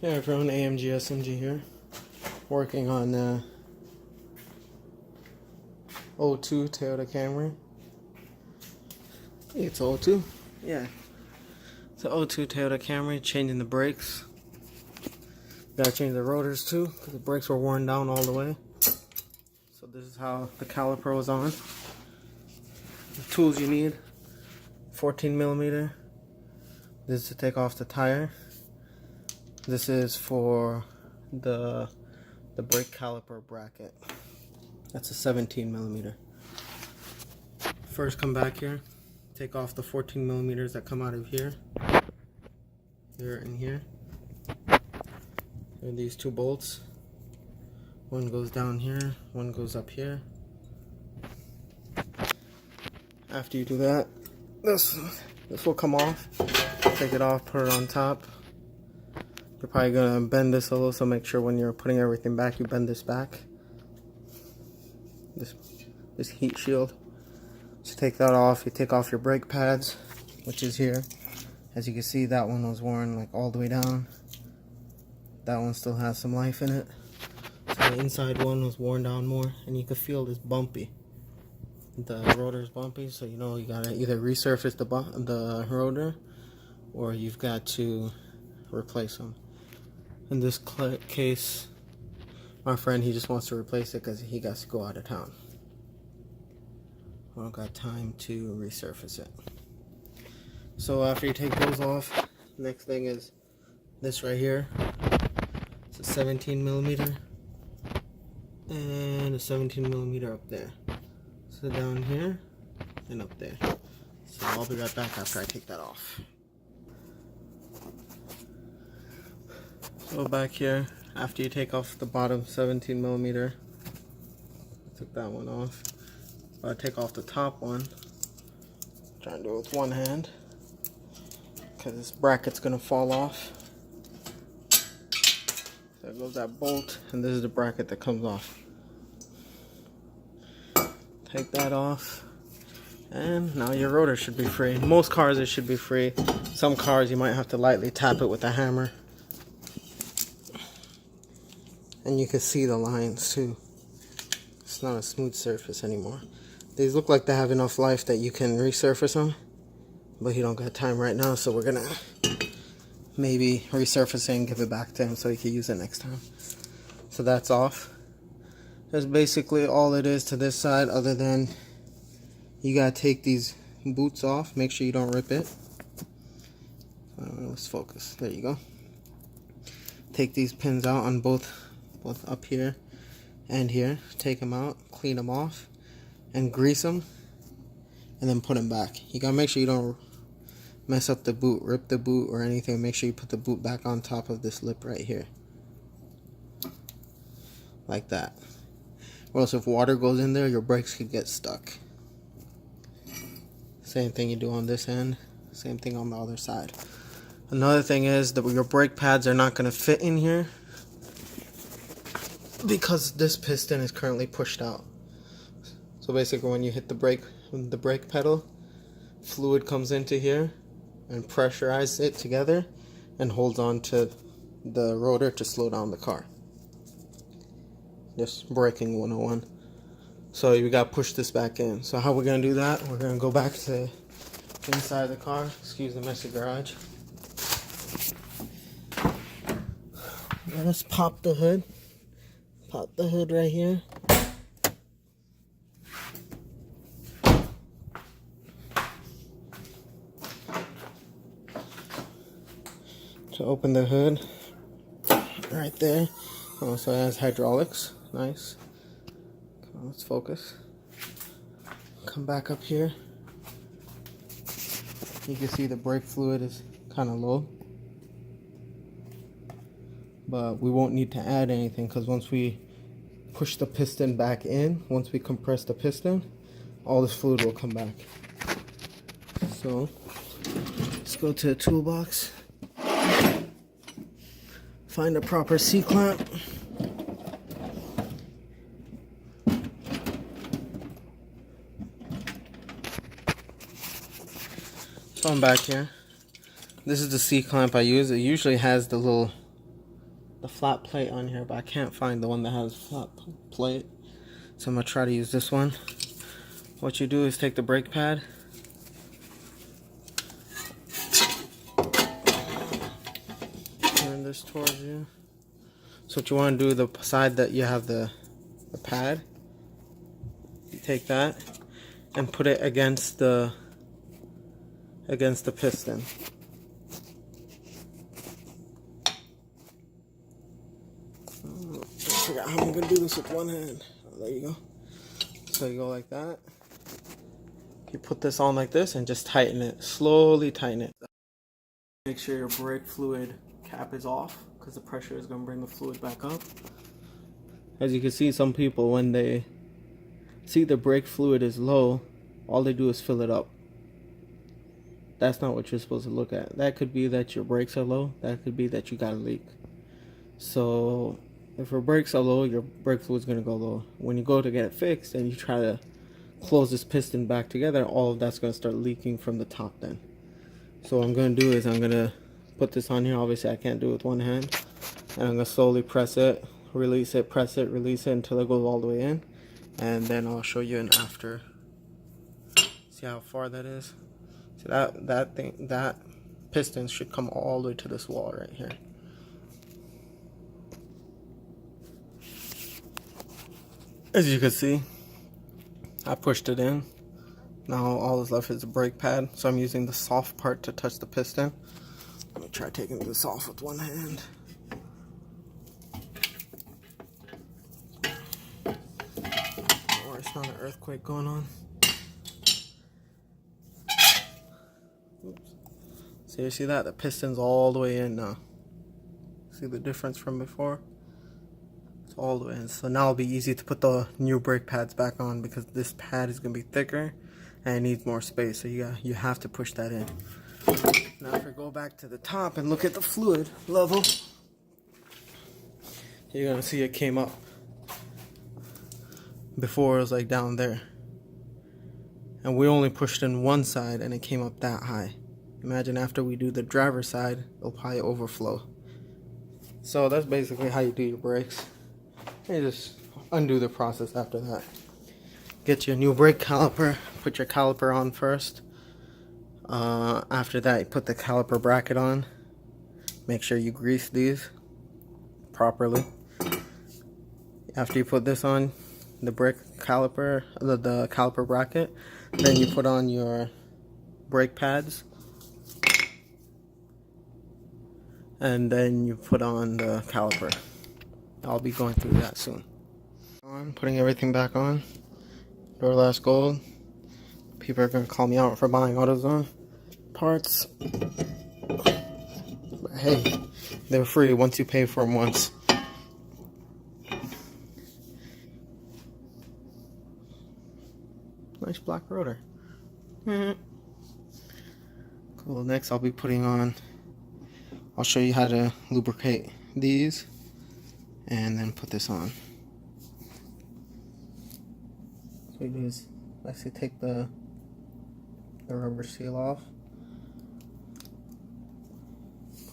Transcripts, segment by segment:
Hey everyone, AMG SMG here, working on '02 Toyota Camry. It's '02, yeah. It's an '02 Toyota Camry, changing the brakes. Gotta change the rotors too, because the brakes were worn down all the way. So this is how the caliper was on. The tools you need, 14mm. This is to take off the tire. This is for the brake caliper bracket. That's a 17mm. First, come back here, take off the 14mm that come out of here, and here. There are these two bolts. One goes down here, one goes up here. After you do that, this will come off. Take it off, put it on top. You're probably gonna bend this a little, so make sure when you're putting everything back, you bend this back. This heat shield. So take that off. You take off your brake pads, which is here. As you can see, that one was worn like all the way down. That one still has some life in it. So the inside one was worn down more, and you can feel this bumpy. The rotor's bumpy, so you know you gotta either resurface the rotor, or you've got to replace them. In this case, my friend, he just wants to replace it because he got to go out of town. I don't got time to resurface it. So after you take those off, next thing is this right here. It's a 17mm and a 17mm up there. So down here and up there. So I'll be right back after I take that off. So back here, after you take off the bottom 17mm, I took that one off. But I take off the top one. Try and do it with one hand, because this bracket's gonna fall off. There goes that bolt, and this is the bracket that comes off. Take that off, and now your rotor should be free. Most cars it should be free. Some cars you might have to lightly tap it with a hammer. And you can see the lines too. It's not a smooth surface anymore. These look like they have enough life that you can resurface them, but he don't got time right now, so we're gonna maybe resurface it and give it back to him so he can use it next time. So that's off. That's basically all it is to this side, other than you gotta take these boots off. Make sure you don't rip it. Let's focus. There you go. Take these pins out on both up here and here. Take them out, clean them off, and grease them, and then put them back. You gotta make sure you don't mess up the boot, rip the boot or anything. Make sure you put the boot back on top of this lip right here, like that. Or else if water goes in there, your brakes could get stuck. Same thing you do on this end, same thing on the other side. Another thing is that your brake pads are not going to fit in here because this piston is currently pushed out. So basically when you hit the brake pedal, fluid comes into here and pressurizes it together and holds on to the rotor to slow down the car. Just braking 101. So you got to push this back in. So how we're going to do that, we're going to go back to inside the car. Excuse the messy garage. Let's pop the hood. Pop the hood right here. So open the hood right there. Also has hydraulics. Nice. Come on, let's focus. Come back up here. You can see the brake fluid is kind of low. But we won't need to add anything, because once we push the piston back in, once we compress the piston, all this fluid will come back. So let's go to the toolbox, find a proper C-clamp. So I'm back here. This is the C-clamp I use. It usually has the little the flat plate on here, but I can't find the one that has flat plate. So I'm gonna try to use this one. What you do is take the brake pad, turn this towards you. So what you want to do, the side that you have the pad, you take that and put it against the piston. I forgot how I'm gonna do this with one hand. Oh, there you go. So you go like that. You put this on like this and just tighten it. Slowly tighten it. Make sure your brake fluid cap is off, because the pressure is going to bring the fluid back up. As you can see, some people, when they see the brake fluid is low, all they do is fill it up. That's not what you're supposed to look at. That could be that your brakes are low. That could be that you got a leak. So if your brakes are low, your brake fluid is going to go low. When you go to get it fixed and you try to close this piston back together, all of that's going to start leaking from the top then. So what I'm going to do is I'm going to put this on here. Obviously I can't do it with one hand. And I'm going to slowly press it, release it, press it, release it until it goes all the way in. And then I'll show you an after. See how far that is? So that piston should come all the way to this wall right here. As you can see, I pushed it in. Now all that's left is the brake pad, so I'm using the soft part to touch the piston. Let me try taking this off with one hand. Or it's not an earthquake going on. Oops. So you see that? The piston's all the way in now. See the difference from before? It's all the way in. So now it'll be easy to put the new brake pads back on, because this pad is going to be thicker and it needs more space, so you have to push that in. Now if we go back to the top and look at the fluid level, you're gonna see it came up. Before it was like down there, and we only pushed in one side and it came up that high. Imagine after we do the driver's side, it'll probably overflow. So that's basically how you do your brakes. You just undo the process after that. Get your new brake caliper, put your caliper on first. After that, you put the caliper bracket on. Make sure you grease these properly. After you put this on, the brake caliper, the caliper bracket, then you put on your brake pads. And then you put on the caliper. I'll be going through that soon. Putting everything back on. Duralast Gold. People are going to call me out for buying AutoZone parts. But hey, they're free once you pay for them once. Nice black rotor. Cool. Next I'll be putting on, I'll show you how to lubricate these and then put this on. So you do is actually take the rubber seal off,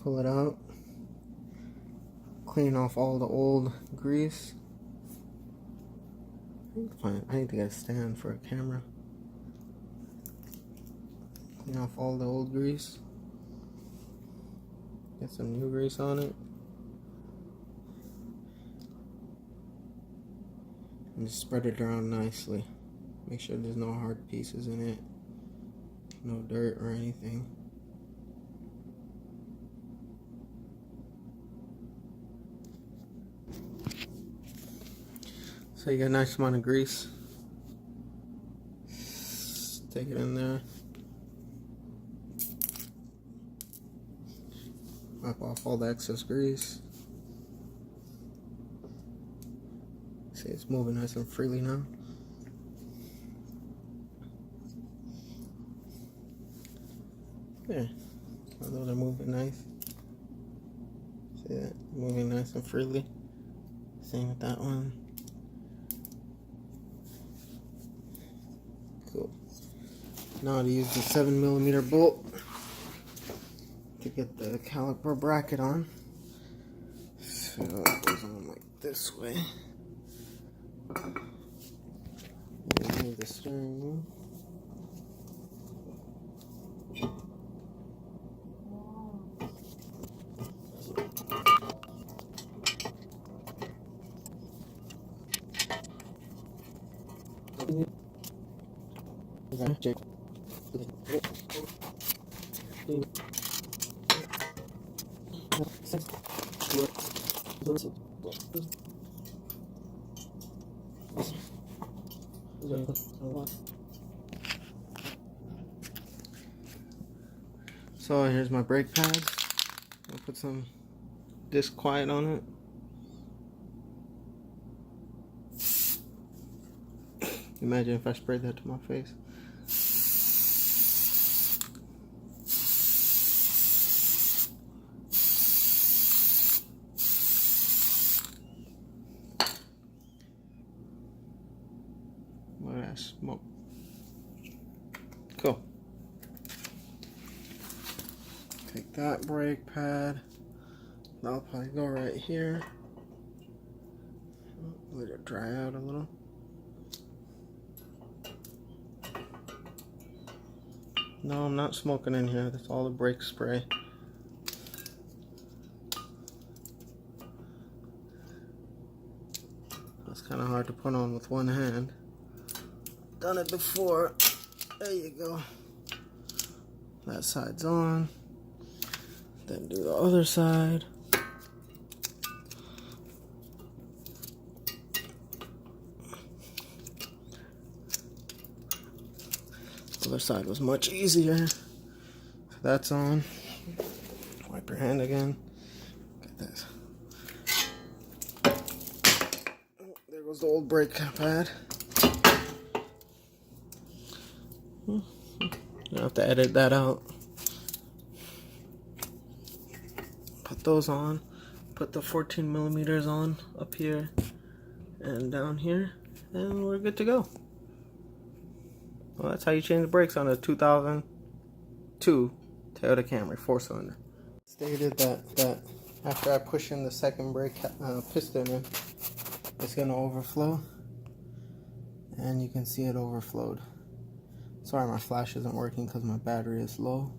pull it out, clean off all the old grease. I need to get a stand for a camera. Clean off all the old grease. Get some new grease on it. And just spread it around nicely. Make sure there's no hard pieces in it. No dirt or anything. So you get a nice amount of grease. Stick it in there. Wipe off all the excess grease. See, it's moving nice and freely now. There. Although they're moving nice. See that? Moving nice and freely. Same with that one. Cool. Now to use the 7mm bolt to get the caliper bracket on. So it goes on like this way. Move the steering wheel. So here's my brake pads. I'll put some disc quiet on it. Imagine if I sprayed that to my face. Look at that smoke. Cool. Take that brake pad. That'll probably go right here. Let it dry out a little. No, I'm not smoking in here. That's all the brake spray. That's kind of hard to put on with one hand. Done it before. There you go. That side's on. Then do the other side. Other side was much easier. So that's on. Wipe your hand again. Get this. Oh, there goes the old brake pad. You have to edit that out. Put those on. Put the 14 millimeters on up here and down here, and we're good to go. Well, that's how you change the brakes on a 2002 Toyota Camry 4-cylinder. Stated that after I push in the second brake piston in, it's going to overflow, and you can see it overflowed. Sorry, my flash isn't working because my battery is low.